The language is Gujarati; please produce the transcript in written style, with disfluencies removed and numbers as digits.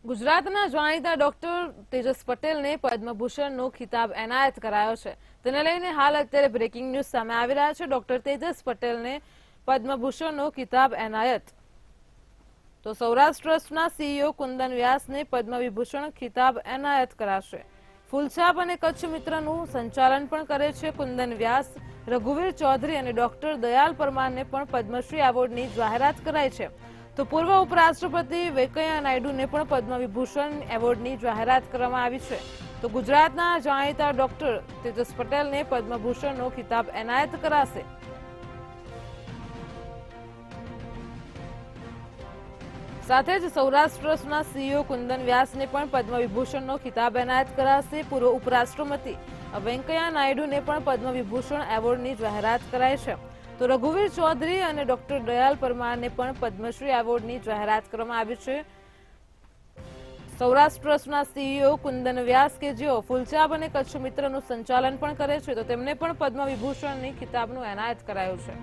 ગુજરાતના જાણીતા ડોક્ટર તેજસ પટેલને પદ્મભૂષણનો ખિતાબ એનાયત કરાયો છે। તેને લઈને હાલ અત્યારે બ્રેકિંગ ન્યૂઝ સામે આવી રહ્યા છે। ડોક્ટર તેજસ પટેલને પદ્મભૂષણનો ખિતાબ એનાયત। તો સૌરાષ્ટ્ર ટ્રસ્ટના સીઈઓ કુંદન વ્યાસને પદ્મવિભૂષણ ખિતાબ એનાયત કરાશે। ફૂલછાપ અને કચ્છ મિત્રનું સંચાલન પણ કરે છે કુંદન વ્યાસ। રઘુવીર ચૌધરી અને ડોક્ટર દયાલ પરમારને પણ પદ્મશ્રી એવોર્ડની જાહેરાત કરાઈ છે। તો પૂર્વ ઉપરાષ્ટ્રપતિ વેંકૈયા નાયડુને પણ પદ્મવિભૂષણ એવોર્ડની જાહેરાત કરવામાં આવી છે। તો ગુજરાતના જાણીતા ડોક્ટર તેજસ પટેલને પદ્મભૂષણનો ખિતાબ એનાયત કરાશે। સાથે જ સૌરાષ્ટ્ર ટ્રસ્ટના સીઈઓ કુંદન વ્યાસને પણ પદ્મવિભૂષણનો ખિતાબ એનાયત કરાશે। પૂર્વ ઉપરાષ્ટ્રપતિ વેંકૈયા નાયડુને પણ પદ્મવિભૂષણ એવોર્ડની જાહેરાત કરાઈ છે। તો રઘુવીર ચૌધરી અને ડોક્ટર દયાલ પરમારને પણ પદ્મશ્રી એવોર્ડની જાહેરાત કરવામાં આવી છે। સૌરાષ્ટ્ર ટ્રસ્ટના સીઈઓ કુંદન વ્યાસ કે જેઓ ફૂલછાપ અને કચ્છ મિત્રનું સંચાલન પણ કરે છે તો તેમને પણ પદ્મવિભૂષણની ખિતાબનું એનાયત કરાયું છે।